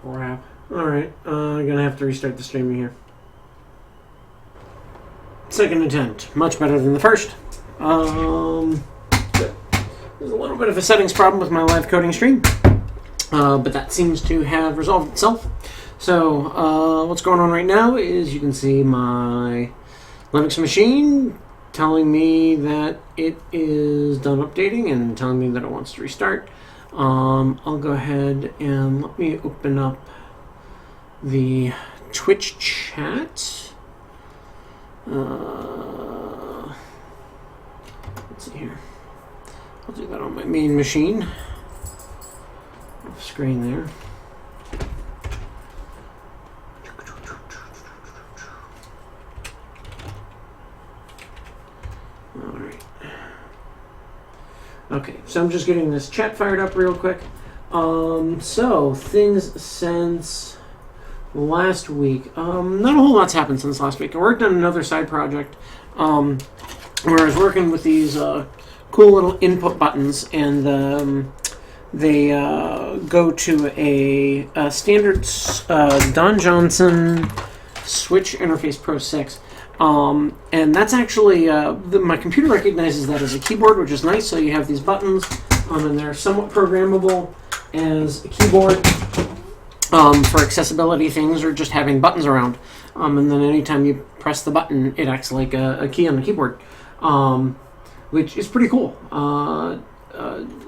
crap. Alright, I'm gonna have to restart the streaming here. Second attempt. Much better than the first. There's a little bit of a settings problem with my live coding stream. But that seems to have resolved itself. So, what's going on right now is you can see my Linux machine telling me that it is done updating and telling me that it wants to restart. I'll go ahead and let me open up the Twitch chat. Let's see here. I'll do that on my main machine. Off screen there. Alright. Okay, so I'm just getting this chat fired up real quick. So, things since last week. Not a whole lot's happened since last week. I worked on another side project where I was working with these cool little input buttons, and they go to a standard Don Johnson Switch Interface Pro 6. And that's actually, my computer recognizes that as a keyboard, which is nice. So you have these buttons, and they're somewhat programmable as a keyboard for accessibility things or just having buttons around. And then anytime you press the button, it acts like a key on the keyboard, which is pretty cool.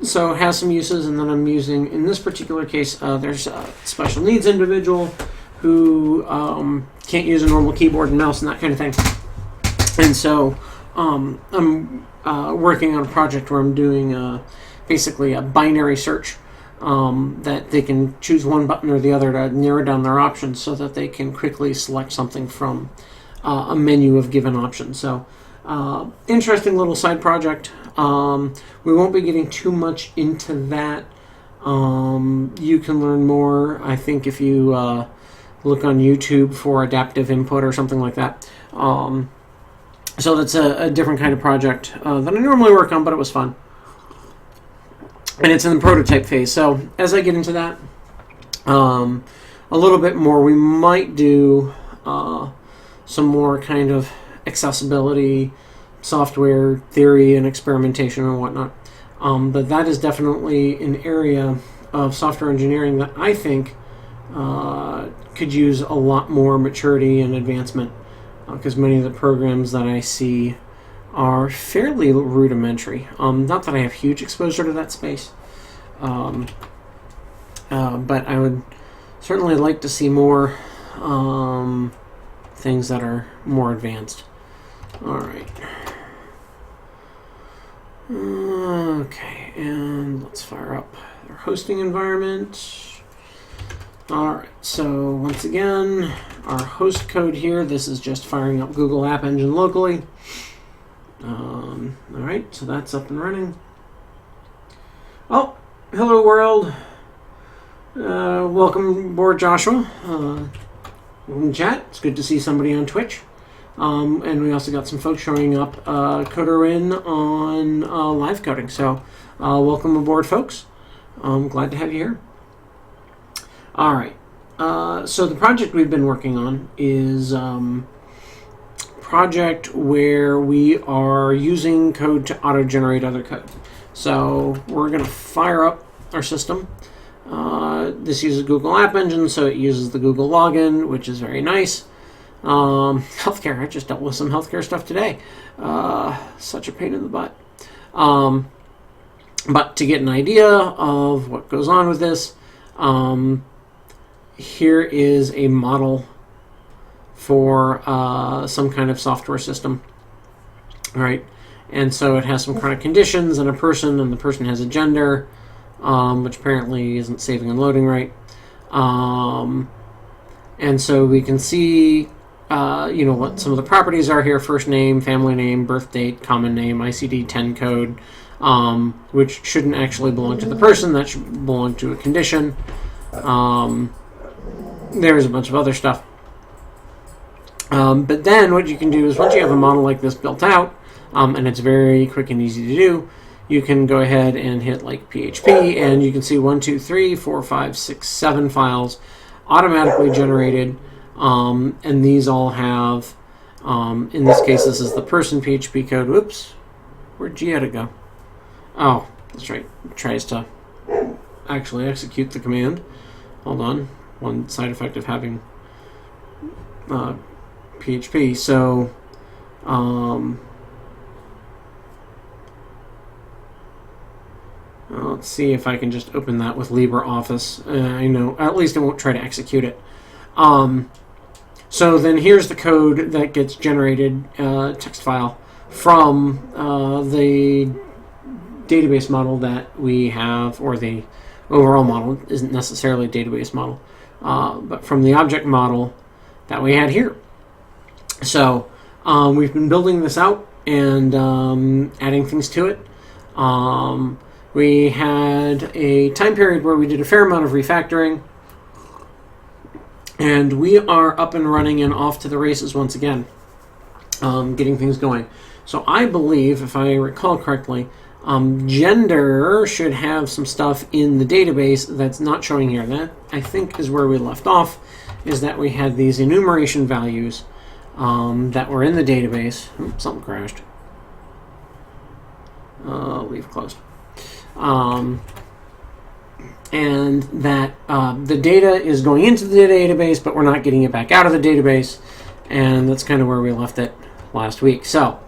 So it has some uses, and then I'm using, in this particular case, there's a special needs individual who can't use a normal keyboard and mouse and that kind of thing. And so I'm working on a project where I'm doing basically a binary search that they can choose one button or the other to narrow down their options so that they can quickly select something from a menu of given options. So interesting little side project. We won't be getting too much into that. You can learn more, I think, if you look on YouTube for adaptive input or something like that. So that's a different kind of project than I normally work on, but it was fun. And it's in the prototype phase. So as I get into that a little bit more, we might do some more kind of accessibility software theory and experimentation and whatnot. But that is definitely an area of software engineering that I think could use a lot more maturity and advancement, because many of the programs that I see are fairly rudimentary. Not that I have huge exposure to that space, but I would certainly like to see more things that are more advanced. Alright. Okay, and let's fire up our hosting environment. Alright, so once again, our host code here, this is just firing up Google App Engine locally. Alright, so that's up and running. Oh, hello world. Welcome aboard, Joshua. In chat, it's good to see somebody on Twitch. And we also got some folks showing up, CoderWin on LiveCoding. So welcome aboard, folks. I'm glad to have you here. All right. So the project we've been working on is a project where we are using code to auto-generate other code. So we're going to fire up our system. This uses Google App Engine, so it uses the Google login, which is very nice. Healthcare, I just dealt with some healthcare stuff today. Such a pain in the butt. But to get an idea of what goes on with this, here is a model for some kind of software system. All right, and so it has some kind of conditions and a person, and the person has a gender, which apparently isn't saving and loading right. And so we can see what some of the properties are here: first name, family name, birth date, common name, ICD-10 code, which shouldn't actually belong to the person. That should belong to a condition. There's a bunch of other stuff. But then what you can do is, once you have a model like this built out, and it's very quick and easy to do, you can go ahead and hit like PHP, and you can see 1, 2, 3, 4, 5, 6, 7 files automatically generated, and these all have, in this case, this is the person PHP code. Whoops, where'd Gietta go? Oh, that's right. It tries to actually execute the command. Hold on. One side effect of having PHP. So, let's see if I can just open that with LibreOffice. I know, at least it won't try to execute it. So then here's the code that gets generated, text file, from the database model that we have, or the overall model isn't necessarily a database model, but from the object model that we had here. So we've been building this out and adding things to it. We had a time period where we did a fair amount of refactoring, and we are up and running and off to the races once again, getting things going. So I believe, if I recall correctly, gender should have some stuff in the database that's not showing here. That, I think, is where we left off, is that we had these enumeration values that were in the database. Oops, something crashed. Leave closed. And that the data is going into the database, but we're not getting it back out of the database, and that's kind of where we left it last week. So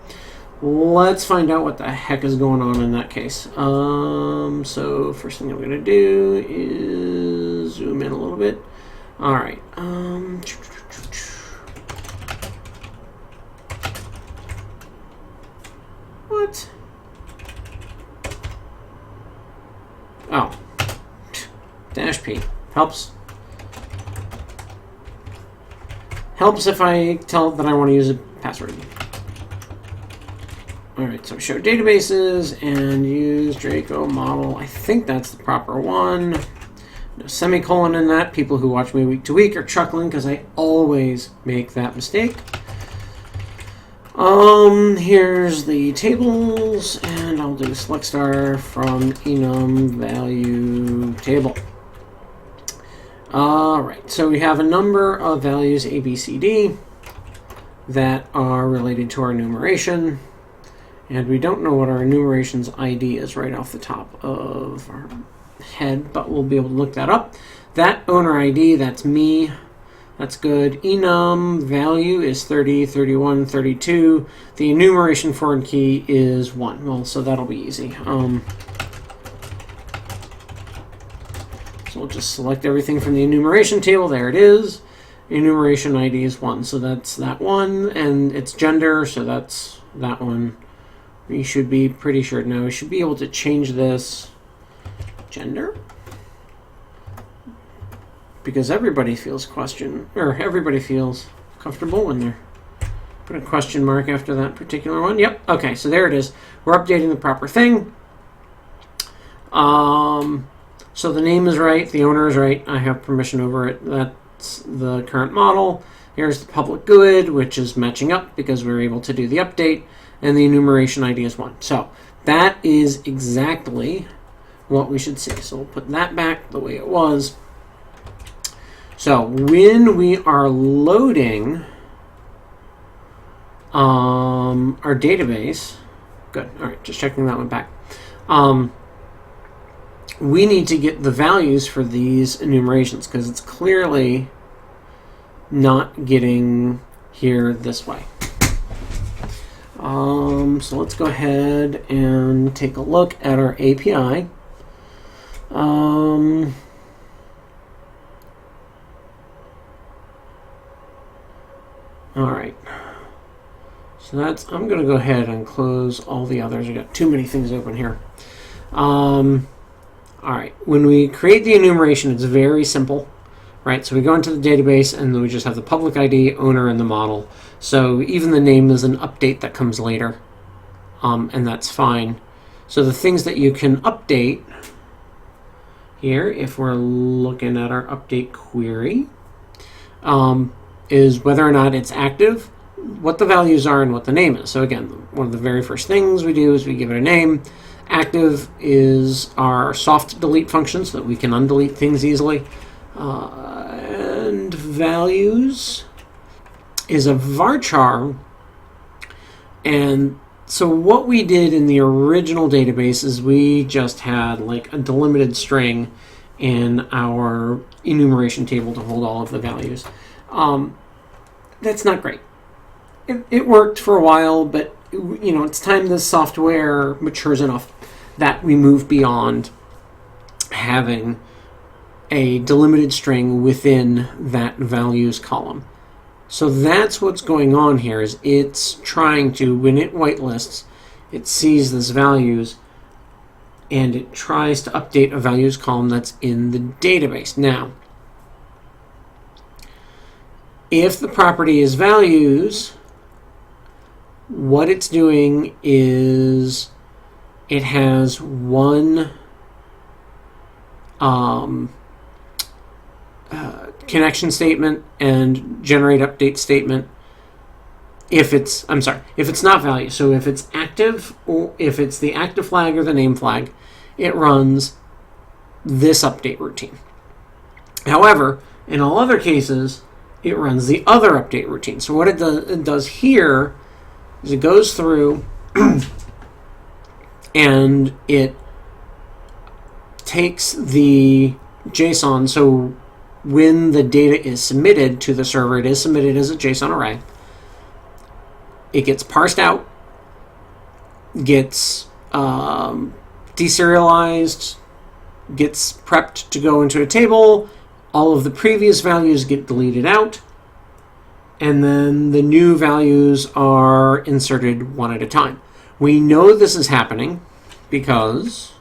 let's find out what the heck is going on in that case. So first thing I'm going to do is zoom in a little bit. All right. What? Oh. -P. Helps if I tell it that I want to use a password. Alright, so show databases and use Draco model. I think that's the proper one. No semicolon in that. People who watch me week to week are chuckling because I always make that mistake. Here's the tables, and I'll do select star from enum value table. Alright, so we have a number of values A, B, C, D that are related to our enumeration, and we don't know what our enumeration's ID is right off the top of our head, but we'll be able to look that up. That owner ID, that's me. That's good. Enum value is 30, 31, 32. The enumeration foreign key is 1. Well, so that'll be easy. So we'll just select everything from the enumeration table. There it is. Enumeration ID is 1. So that's that one. And it's gender, so that's that one. We should be pretty sure now. We should be able to change this gender, because everybody feels everybody feels comfortable when they're put a question mark after that particular one. Yep. Okay, so there it is. We're updating the proper thing. So the name is right, the owner is right. I have permission over it. That's the current model. Here's the public good, which is matching up because we were able to do the update, and the enumeration ID is 1. So that is exactly what we should see. So we'll put that back the way it was. So when we are loading our database, good. All right, just checking that one back. We need to get the values for these enumerations because it's clearly not getting here this way. So let's go ahead and take a look at our API. Alright, so I'm going to go ahead and close all the others. I got too many things open here. Alright, when we create the enumeration, it's very simple, right? So we go into the database and then we just have the public ID, owner, and the model. So even the name is an update that comes later, and that's fine. So the things that you can update here, if we're looking at our update query, is whether or not it's active, what the values are, and what the name is. So again, one of the very first things we do is we give it a name. Active is our soft delete function so that we can undelete things easily. values is a varchar. And so what we did in the original database is we just had like a delimited string in our enumeration table to hold all of the values. That's not great. It worked for a while, but it's time the software matures enough that we move beyond having a delimited string within that values column. So that's what's going on here, is it's trying to, when it whitelists, it sees this values and it tries to update a values column that's in the database. Now, if the property is values, what it's doing is it has one connection statement and generate update statement if it's not value. So if it's active, or if it's the active flag or the name flag, it runs this update routine. However, in all other cases, it runs the other update routine. So what it does here is it goes through and it takes the JSON. So when the data is submitted to the server, it is submitted as a JSON array. It gets parsed out, gets deserialized, gets prepped to go into a table. All of the previous values get deleted out, and then the new values are inserted one at a time. We know this is happening because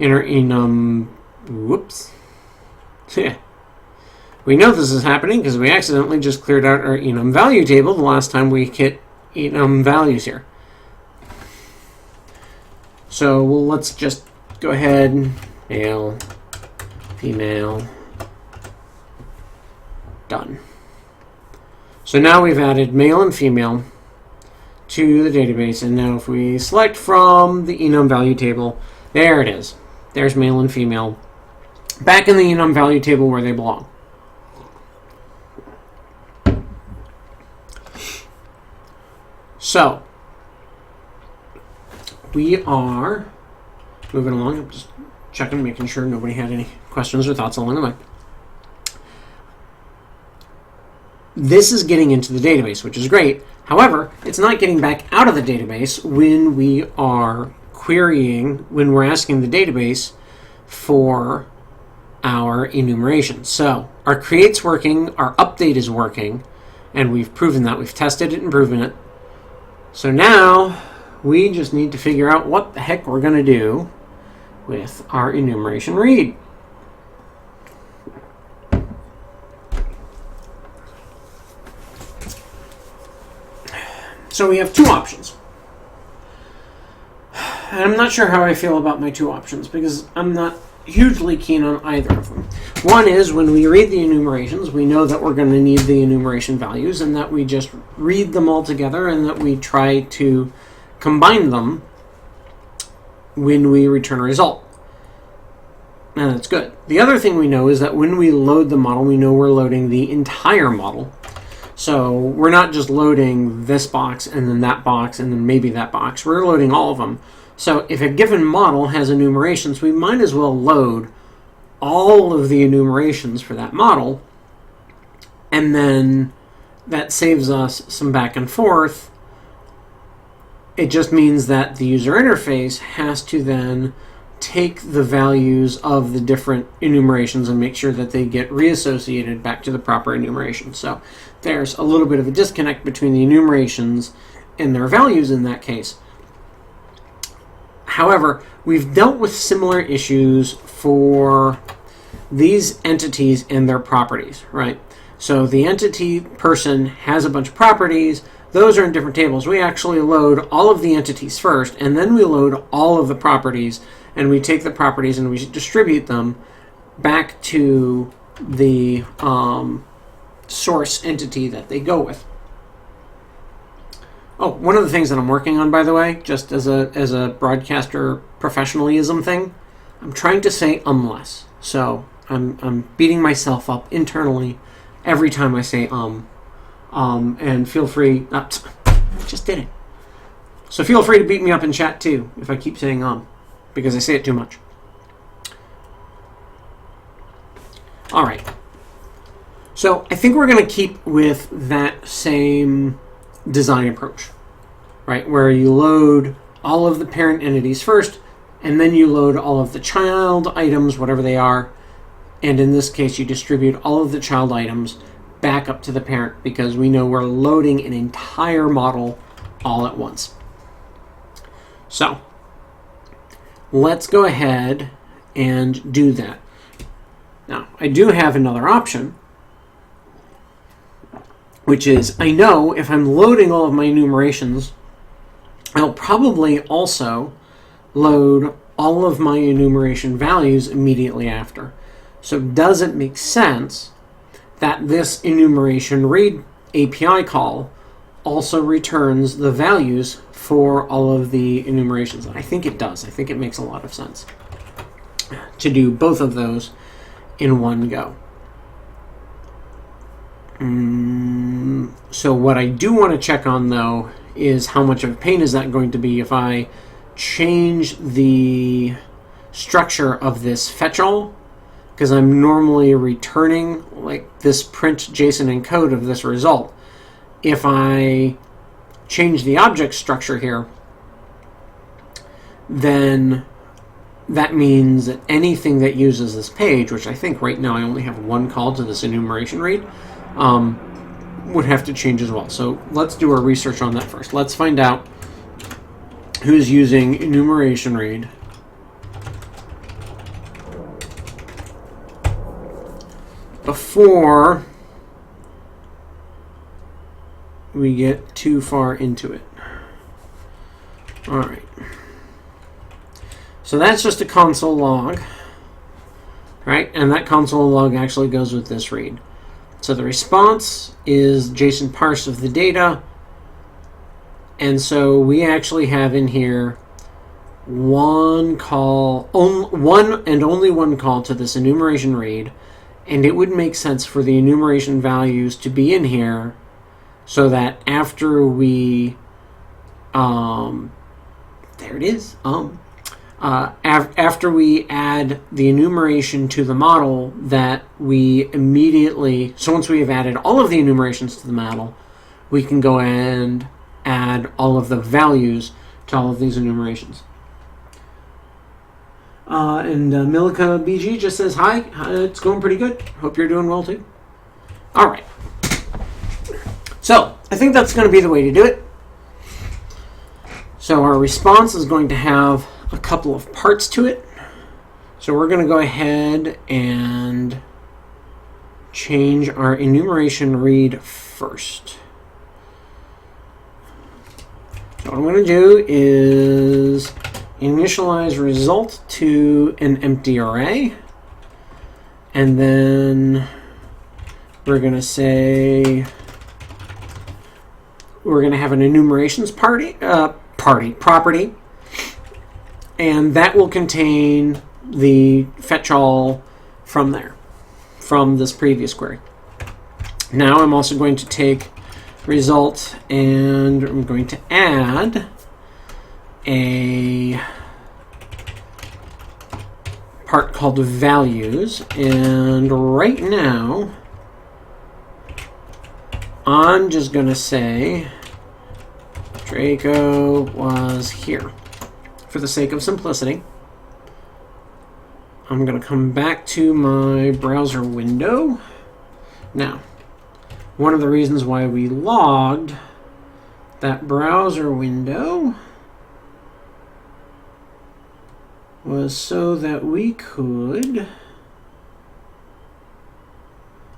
in our enum, we know this is happening because we accidentally just cleared out our enum value table the last time we hit enum values here. So let's just go ahead, male, female, done. So now we've added male and female to the database, and now if we select from the enum value table, there it is. There's male and female back in the enum value table where they belong. So we are moving along. I'm just checking, making sure nobody had any questions or thoughts along the way. This is getting into the database, which is great. However, it's not getting back out of the database when we are querying, when we're asking the database for our enumeration. So our create's working, our update is working, and we've proven that. We've tested it and proven it. So now we just need to figure out what the heck we're going to do with our enumeration read. So we have two options. And I'm not sure how I feel about my two options because I'm not hugely keen on either of them. One is when we read the enumerations, we know that we're going to need the enumeration values and that we just read them all together and that we try to combine them when we return a result. And that's good. The other thing we know is that when we load the model, we know we're loading the entire model. So we're not just loading this box and then that box and then maybe that box. We're loading all of them. So if a given model has enumerations, we might as well load all of the enumerations for that model. And then that saves us some back and forth. It just means that the user interface has to then take the values of the different enumerations and make sure that they get reassociated back to the proper enumeration. So there's a little bit of a disconnect between the enumerations and their values in that case. However, we've dealt with similar issues for these entities and their properties, right? So the entity person has a bunch of properties. Those are in different tables. We actually load all of the entities first, and then we load all of the properties, and we take the properties and we distribute them back to the source entity that they go with. Oh, one of the things that I'm working on, by the way, just as a broadcaster professionalism thing, I'm trying to say unless. So I'm beating myself up internally every time I say and feel free, just did it. So feel free to beat me up in chat too if I keep saying because I say it too much. All right. So I think we're going to keep with that same design approach, right? Where you load all of the parent entities first, and then you load all of the child items, whatever they are. And in this case, you distribute all of the child items back up to the parent because we know we're loading an entire model all at once. So let's go ahead and do that. Now, I do have another option, which is I know if I'm loading all of my enumerations, I'll probably also load all of my enumeration values immediately after. So does it make sense that this enumeration read API call also returns the values for all of the enumerations? I think it does. I think it makes a lot of sense to do both of those in one go. So what I do want to check on, though, is how much of a pain is that going to be if I change the structure of this fetch all, because I'm normally returning like this print JSON encode of this result. If I change the object structure here, then that means that anything that uses this page, which I think right now I only have one call to this enumeration read, would have to change as well. So let's do our research on that first. Let's find out who's using enumeration read. Before we get too far into it. All right. So that's just a console log, right? And that console log actually goes with this read. So the response is JSON parse of the data. And so we actually have in here one call, one and only one call to this enumeration read. And it would make sense for the enumeration values to be in here so that after we, there it is, after we add the enumeration to the model, that we immediately, so once we have added all of the enumerations to the model, we can go and add all of the values to all of these enumerations. And Milika BG just says, hi, it's going pretty good. Hope you're doing well too. All right. So I think that's going to be the way to do it. So our response is going to have a couple of parts to it. So we're going to go ahead and change our enumeration read first. So what I'm going to do is initialize result to an empty array. And then we're going to say we're going to have an enumerations property. And that will contain the fetch all from there, from this previous query. Now I'm also going to take result and I'm going to add a part called values. And right now, I'm just going to say Draco was here. For the sake of simplicity, I'm going to come back to my browser window. Now, one of the reasons why we logged that browser window was so that we could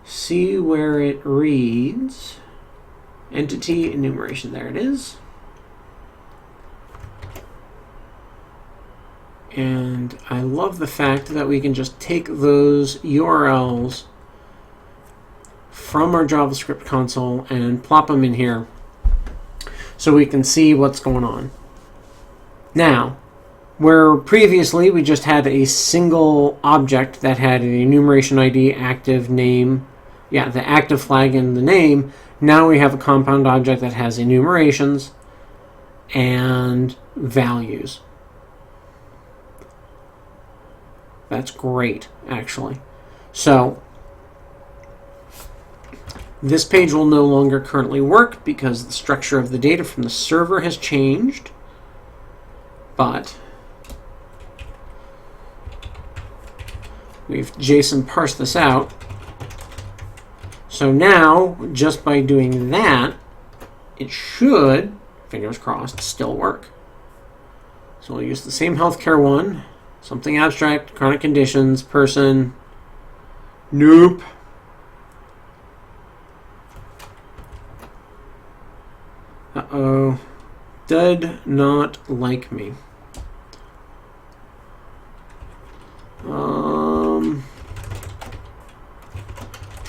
see where it reads entity enumeration. There it is. And I love the fact that we can just take those URLs from our JavaScript console and plop them in here so we can see what's going on. Now, where previously we just had a single object that had an enumeration ID, active, name, yeah, the active flag in the name. Now we have a compound object that has enumerations and values. That's great, actually. So this page will no longer currently work because the structure of the data from the server has changed. But we've JSON parsed this out. So now, just by doing that, it should, fingers crossed, still work. So we'll use the same healthcare one. Something abstract, chronic conditions, person. Nope. Uh-oh. Did not like me.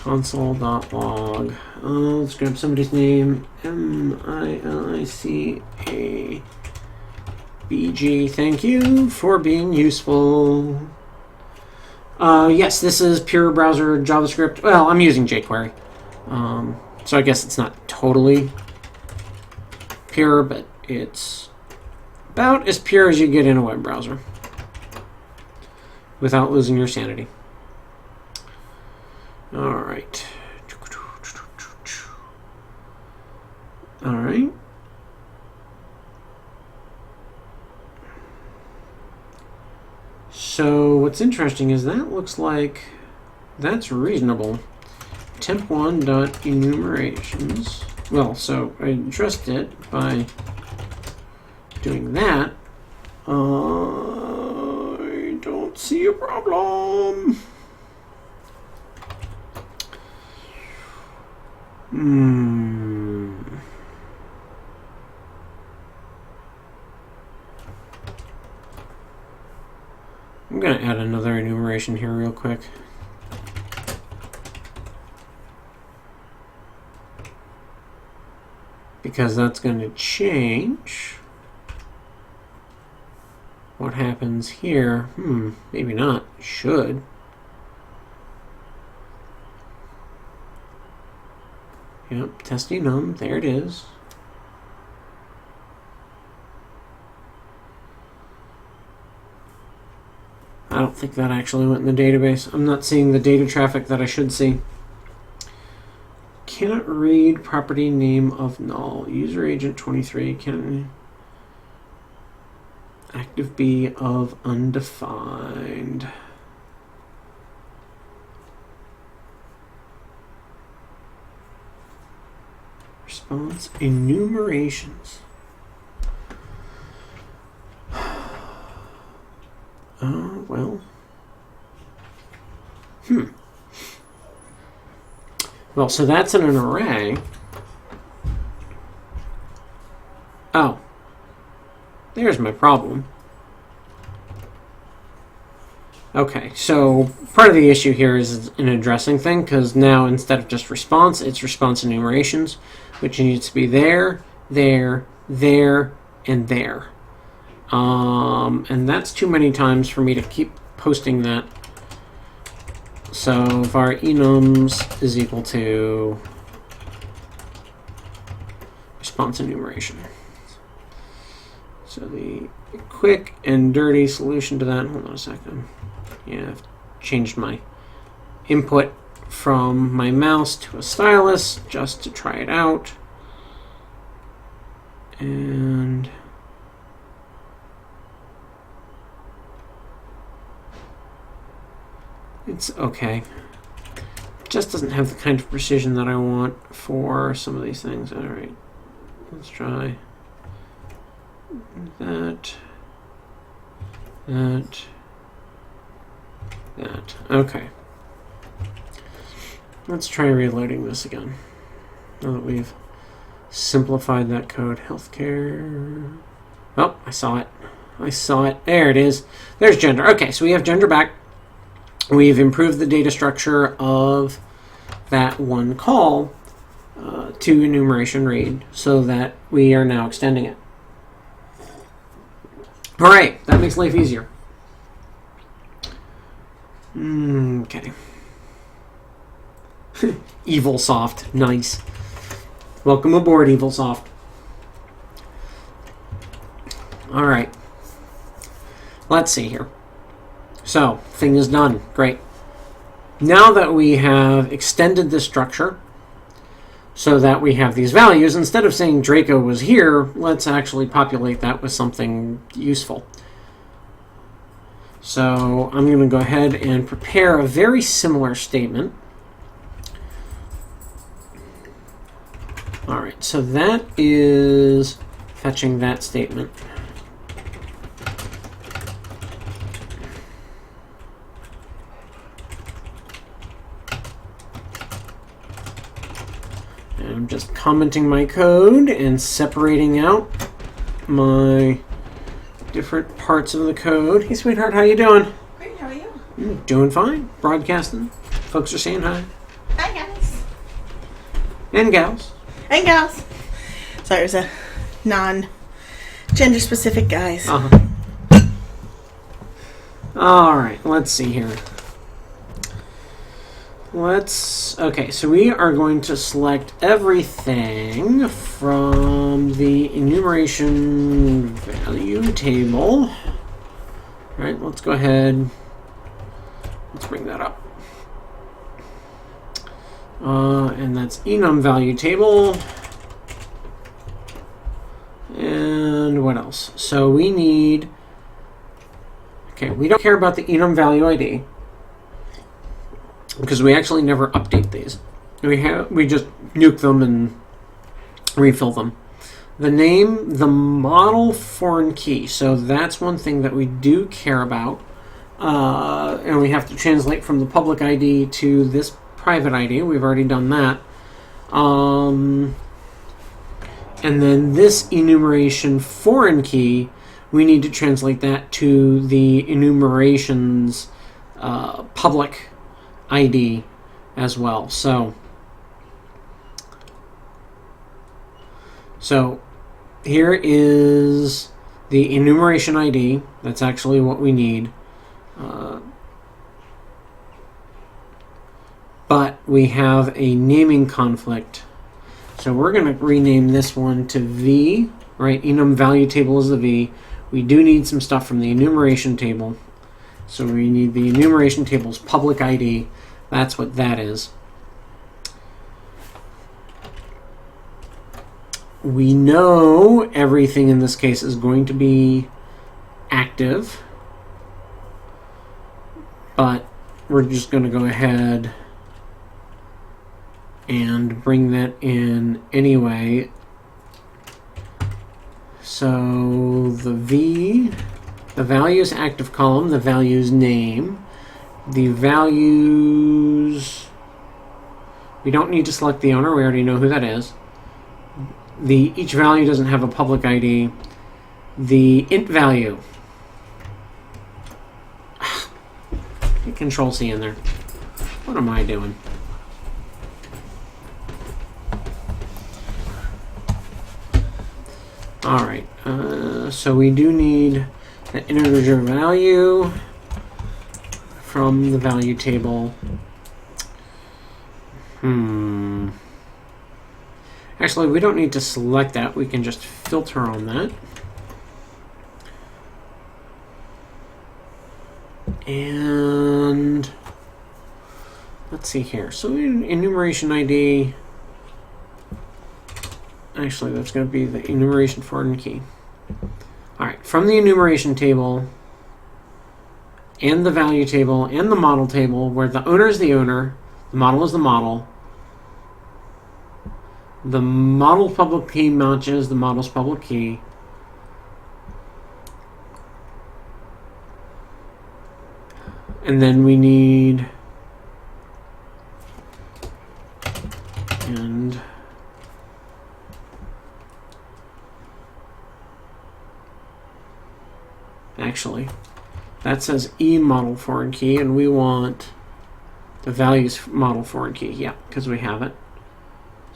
Console.log. Let's grab somebody's name. MILICABG. Thank you for being useful. Yes, this is pure browser JavaScript. Well, I'm using jQuery. So I guess it's not totally pure, but it's about as pure as you get in a web browser without losing your sanity. All right. All right. So what's interesting is that looks like that's reasonable. temp1.enumerations. Well, so I addressed it by doing that. I don't see a problem. I'm going to add another enumeration here real quick. Because that's going to change what happens here. Maybe not. Should. Yep, testing num. There it is. I don't think that actually went in the database. I'm not seeing the data traffic that I should see. Cannot read property name of null. User agent 23. Can active B of undefined. Response enumerations. Well. Well, so that's in an array. Oh. There's my problem. Okay, so part of the issue here is an addressing thing, because now instead of just response, it's response enumerations, which needs to be there, there, there, and there. And that's too many times for me to keep posting that. So var enums is equal to response enumeration. So the quick and dirty solution to that, hold on a second. Yeah, I've changed my input from my mouse to a stylus just to try it out. And it's okay. It just doesn't have the kind of precision that I want for some of these things. All right, let's try that, that, that. Okay. Let's try reloading this again. Now that we've simplified that code. Healthcare. Oh, I saw it. I saw it. There it is. There's gender. Okay, so we have gender back. We've improved the data structure of that one call to enumeration read so that we are now extending it. All right, that makes life easier. Okay. EvilSoft, nice. Welcome aboard, EvilSoft. All right. Let's see here. So, thing is done. Great. Now that we have extended this structure so that we have these values, instead of saying Draco was here, let's actually populate that with something useful. So I'm going to go ahead and prepare a very similar statement. All right, so that is fetching that statement. And I'm just commenting my code and separating out my different parts of the code. Hey, sweetheart, how you doing? Great, how are you? Doing fine. Broadcasting. Folks are saying hi. Hi, guys. And gals. And gals. Sorry, there's a non-gender specific guys. All right, let's see here. Okay, so we are going to select everything from the enumeration value table. All right, let's go ahead. Let's bring that up. And that's enum value table. And what else? So we need, okay, we don't care about the enum value ID because we actually never update these. We just nuke them and refill them. The name, the model foreign key. So that's one thing that we do care about. And we have to translate from the public ID to this private ID. We've already done that. And then this enumeration foreign key, we need to translate that to the enumeration's public ID as well. So here is the enumeration ID. That's actually what we need. But we have a naming conflict. So we're going to rename this one to V, right? Enum value table is the V. We do need some stuff from the enumeration table. So we need the enumeration table's public ID. That's what that is. We know everything in this case is going to be active, but we're just going to go ahead and bring that in anyway. So the V, the values active column, the values name, the values, we don't need to select the owner, we already know who that is. Each value doesn't have a public ID. The int value, get Control C in there. What am I doing? All right, so we do need the integer value from the value table. Actually, we don't need to select that. We can just filter on that. And let's see here. So enumeration ID. Actually, that's going to be the enumeration foreign key. All right, from the enumeration table and the value table and the model table, where the owner is the owner, the model is the model, the model public key matches the model's public key. And then we need, and actually, that says E model foreign key, and we want the values model foreign key. Yeah, because we have it.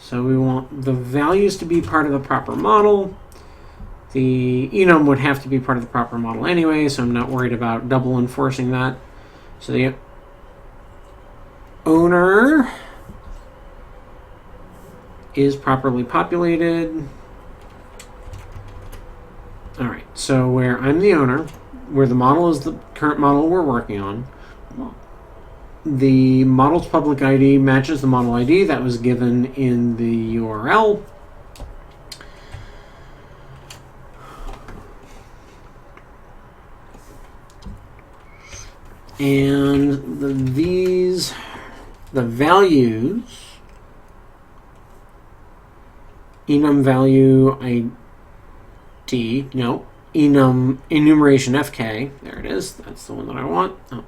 So we want the values to be part of the proper model. The enum would have to be part of the proper model anyway, so I'm not worried about double enforcing that. So the owner is properly populated. All right, so where I'm the owner, where the model is the current model we're working on, the model's public ID matches the model ID that was given in the URL. And the values, enum value ID, no, enum enumeration FK, there it is, that's the one that I want. Oh.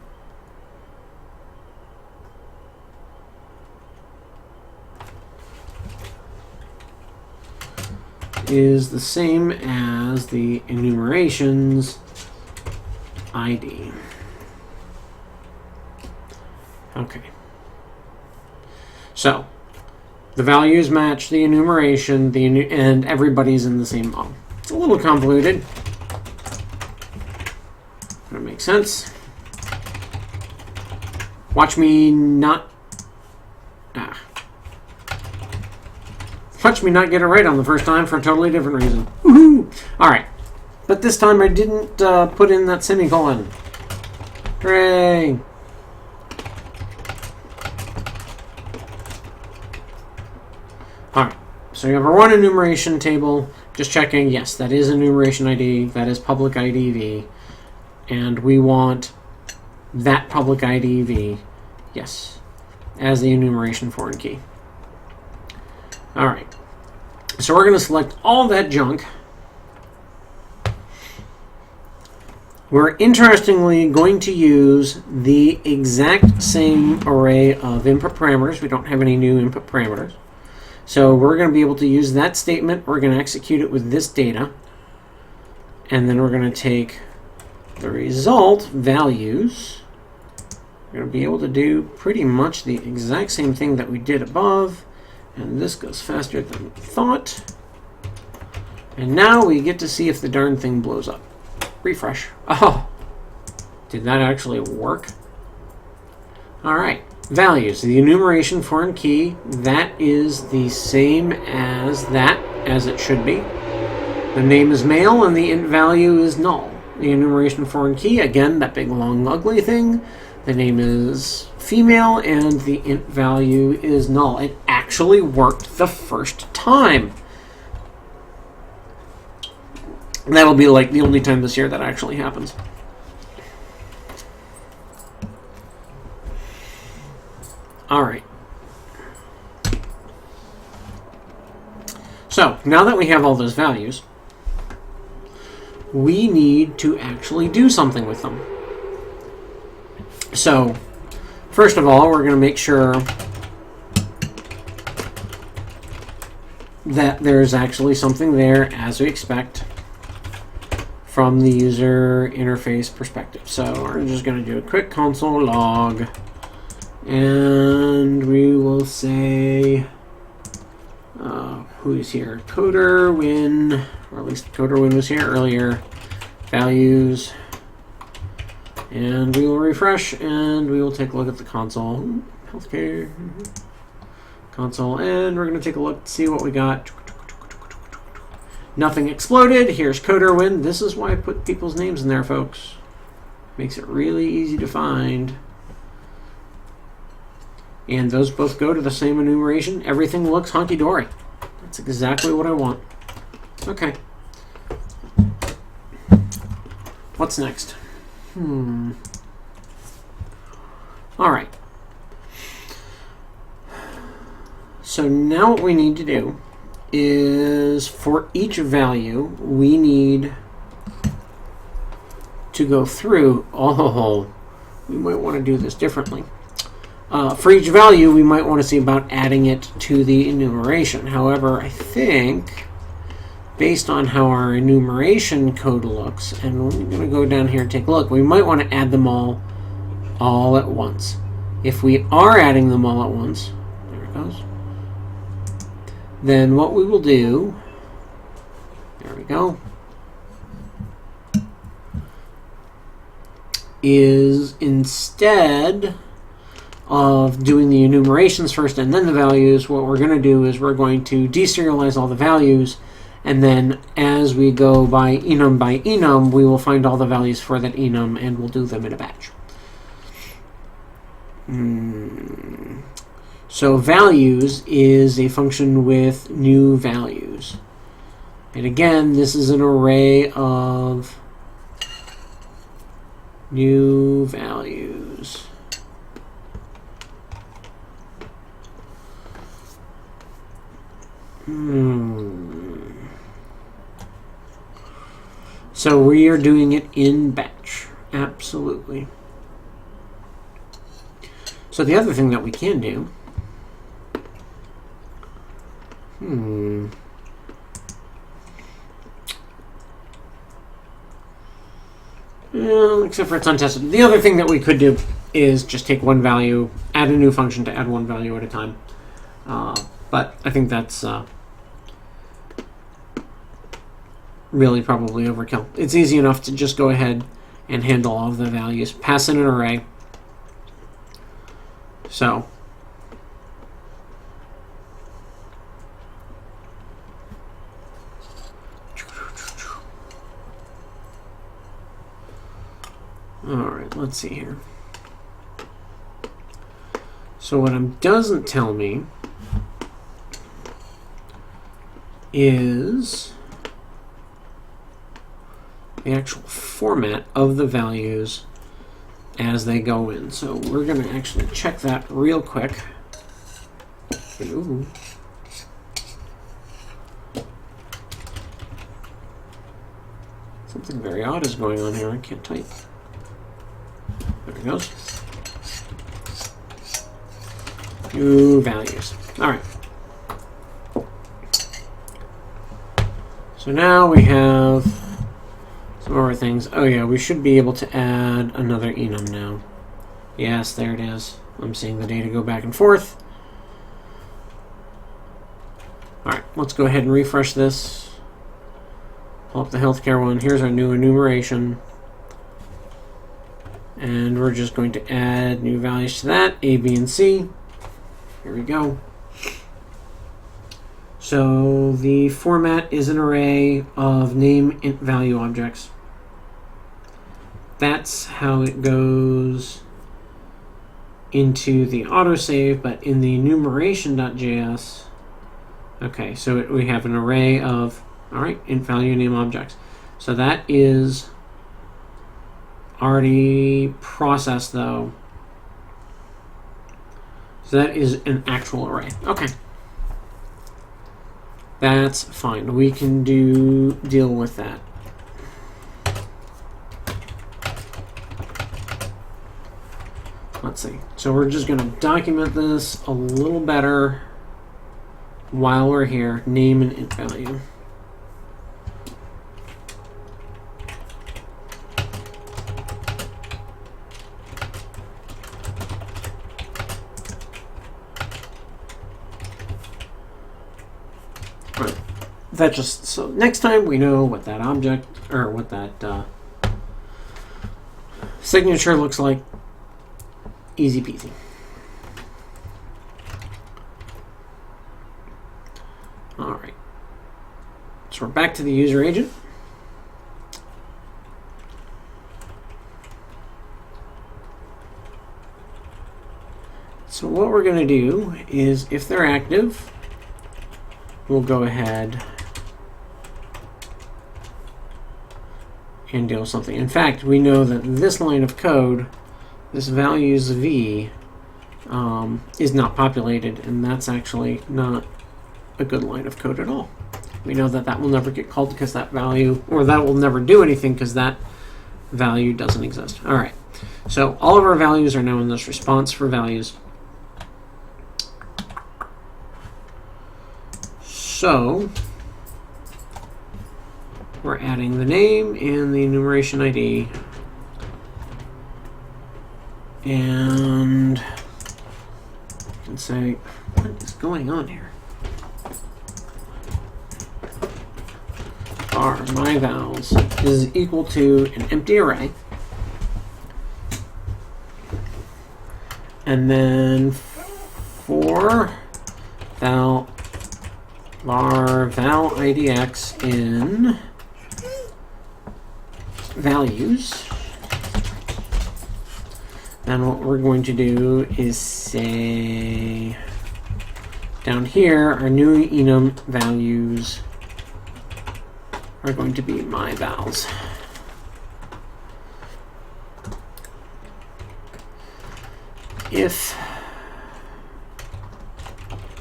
Is the same as the enumerations ID. Okay. So the values match the enumeration, and everybody's in the same model. It's a little convoluted. That makes sense. Watch me not. Watch me not get it right on the first time for a totally different reason. Woohoo! All right, but this time I didn't put in that semicolon. Hooray! All right, so you have our one enumeration table. Just checking, yes, that is enumeration ID. That is public ID v, and we want that public ID v, yes, as the enumeration foreign key. All right, so we're going to select all that junk. We're interestingly going to use the exact same array of input parameters. We don't have any new input parameters. So we're going to be able to use that statement. We're going to execute it with this data. And then we're going to take the result values. We're going to be able to do pretty much the exact same thing that we did above. And this goes faster than we thought. And now we get to see if the darn thing blows up. Refresh. Oh, did that actually work? All right. Values. The enumeration foreign key, that is the same as that, as it should be. The name is male and the int value is null. The enumeration foreign key, again, that big long ugly thing. The name is female and the int value is null. It actually worked the first time. And that'll be like the only time this year that actually happens. All right. So now that we have all those values, we need to actually do something with them. So first of all, we're going to make sure that there's actually something there as we expect from the user interface perspective. So we're just going to do a quick console log, and we will say who's here? Coder win, or at least Coder win was here earlier. Values, and we will refresh, and we will take a look at the console. Healthcare console, and we're going to take a look to see what we got. Nothing exploded. Here's Coder win. This is why I put people's names in there, folks. Makes it really easy to find. And those both go to the same enumeration. Everything looks hunky-dory. That's exactly what I want. Okay. What's next? All right. So now what we need to do is for each value, we need to go through, we might want to do this differently. For each value, we might want to see about adding it to the enumeration. However, I think, based on how our enumeration code looks, and we're going to go down here and take a look, we might want to add them all at once. If we are adding them all at once, there it goes, then what we will do, there we go, is instead of doing the enumerations first and then the values, what we're going to do is we're going to deserialize all the values, and then as we go by enum, we will find all the values for that enum and we'll do them in a batch. So values is a function with new values. And again, this is an array of new values. So we are doing it in batch. Absolutely. So the other thing that we can do, except for it's untested. The other thing that we could do is just take one value, add a new function to add one value at a time. But I think that's really probably overkill. It's easy enough to just go ahead and handle all of the values, pass in an array. So all right, let's see here. So what it doesn't tell me is the actual format of the values as they go in. So we're going to actually check that real quick. Ooh. Something very odd is going on here. I can't type. There it goes. New values. All right. So now we have some other things. Oh yeah, we should be able to add another enum now. Yes, there it is. I'm seeing the data go back and forth. All right, let's go ahead and refresh this. Pull up the healthcare one. Here's our new enumeration. And we're just going to add new values to that, A, B, and C. Here we go. So the format is an array of name int value objects. That's how it goes into the autosave, but in the enumeration.js, okay, so we have an array of, all right, int value name objects. So that is already processed though. So that is an actual array. Okay. That's fine. We can deal with that. Let's see. So we're just going to document this a little better while we're here. Name and int value. That just so next time we know what that object or what that signature looks like. Easy peasy. All right. So we're back to the user agent. So what we're going to do is, if they're active, we'll go ahead and deal with something. In fact, we know that this line of code, this values v, is not populated, and that's actually not a good line of code at all. We know that that will never get called because that value, or that will never do anything because that value doesn't exist. All right, so all of our values are now in this response for values. So we're adding the name and the enumeration ID. And I can say, what is going on here? Are my vowels is equal to an empty array. And then for val idx in values, then what we're going to do is say down here our new enum values are going to be my vals. If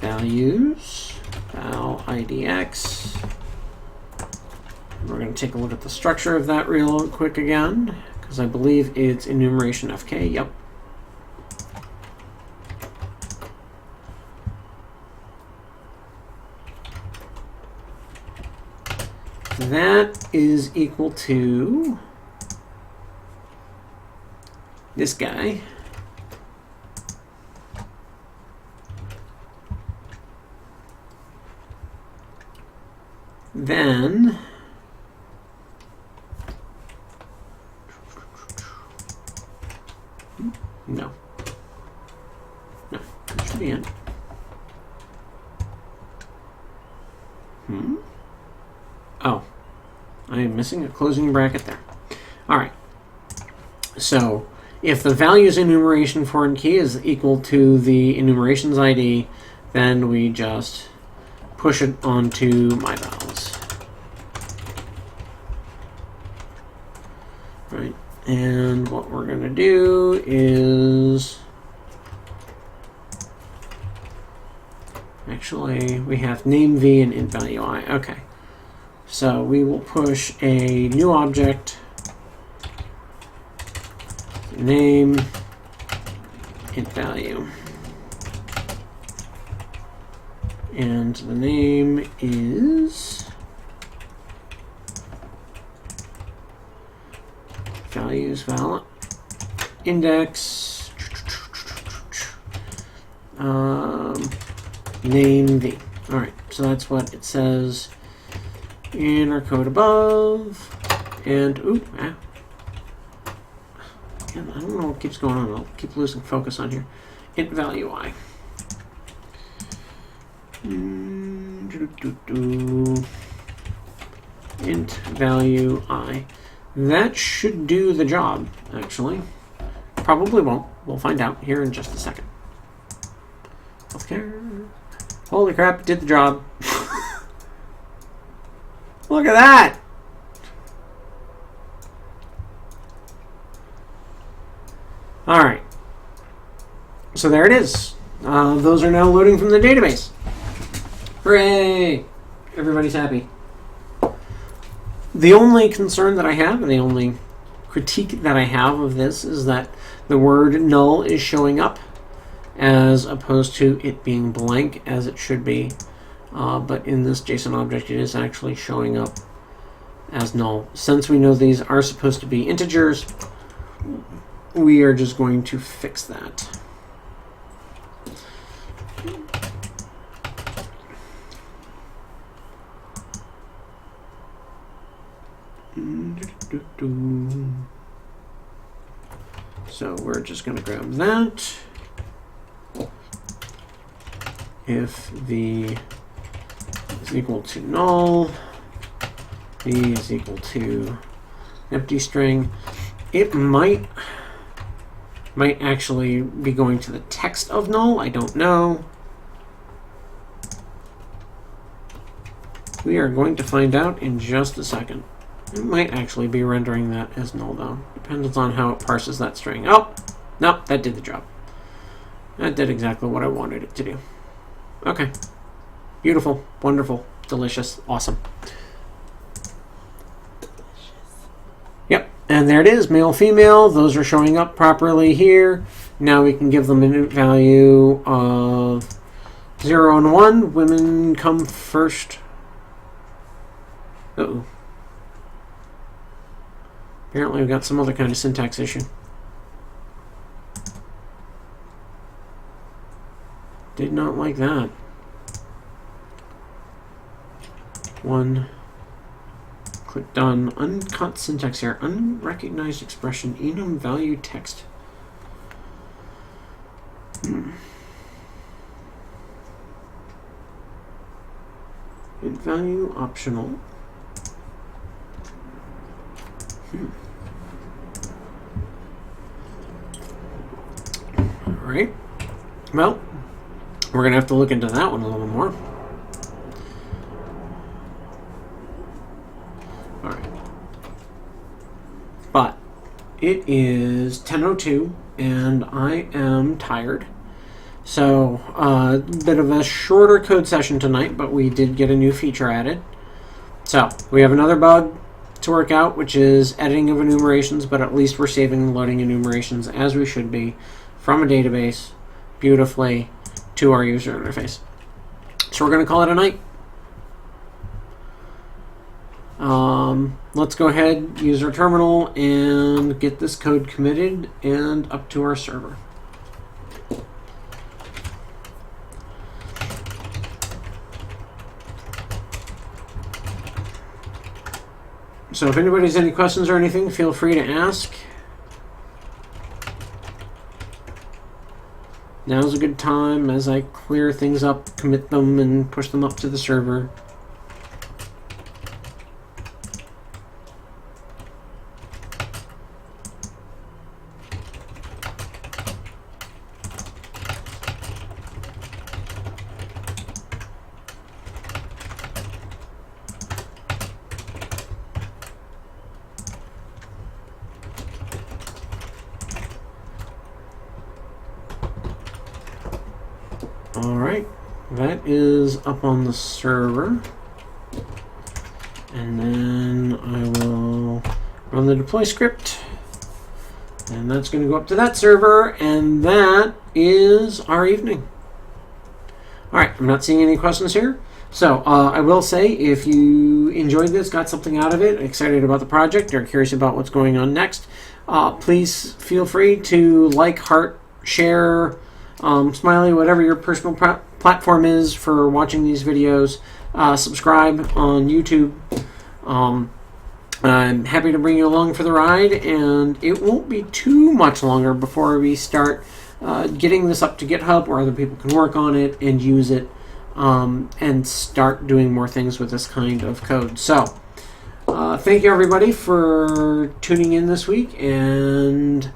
values val idx, we're going to take a look at the structure of that real quick again, because I believe it's enumeration fk. Yep. That is equal to this guy. Then no, it should be in. Oh, I am missing a closing bracket there. All right. So if the values enumeration foreign key is equal to the enumerations ID, then we just push it onto my vals. Right. And what we're going to do is actually we have name v and int value I. Okay. So we will push a new object, name, int value. And the name is values val index name v. All right, so that's what it says in our code above. And I don't know what keeps going on. I'll keep losing focus on here. Int value I. Int value I. That should do the job, actually. Probably won't. We'll find out here in just a second. Healthcare. Holy crap, it did the job. Look at that! Alright. So there it is. Those are now loading from the database. Hooray! Everybody's happy. The only concern that I have, and the only critique that I have of this, is that the word null is showing up as opposed to it being blank as it should be. But in this JSON object, it is actually showing up as null. Since we know these are supposed to be integers, we are just going to fix that. So we're just going to grab that. If v is equal to null, v is equal to empty string, it might actually be going to the text of null. I don't know. We are going to find out in just a second. It might actually be rendering that as null, though. Depends on how it parses that string. Oh, no, that did the job. That did exactly what I wanted it to do. Okay. Beautiful, wonderful, delicious, awesome. Yep, and there it is, male, female. Those are showing up properly here. Now we can give them a value of 0 and 1. Women come first. Uh-oh. Apparently we've got some other kind of syntax issue. Did not like that. 1. Click done. Uncaught syntax here. Unrecognized expression. Enum value text. Int value optional. All right. Well, we're going to have to look into that one a little more. All right. But it is 10:02 and I am tired. So, a bit of a shorter code session tonight, but we did get a new feature added. So, we have another bug to work out, which is editing of enumerations, but at least we're saving and loading enumerations as we should be from a database beautifully to our user interface. So we're going to call it a night. Let's go ahead, use our terminal, and get this code committed and up to our server. So if anybody has any questions or anything, feel free to ask. Now's a good time as I clear things up, commit them, and push them up to the server. Alright, that is up on the server. And then I will run the deploy script. And that's going to go up to that server, and that is our evening. Alright, I'm not seeing any questions here. So, I will say, if you enjoyed this, got something out of it, excited about the project, or curious about what's going on next, please feel free to like, heart, share, smiley, whatever your personal platform is for watching these videos. Subscribe on YouTube. I'm happy to bring you along for the ride, and it won't be too much longer before we start getting this up to GitHub where other people can work on it and use it, and start doing more things with this kind of code. So, thank you everybody for tuning in this week, and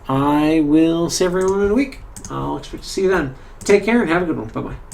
I will see everyone in a week. I'll expect to see you then. Take care and have a good one. Bye-bye.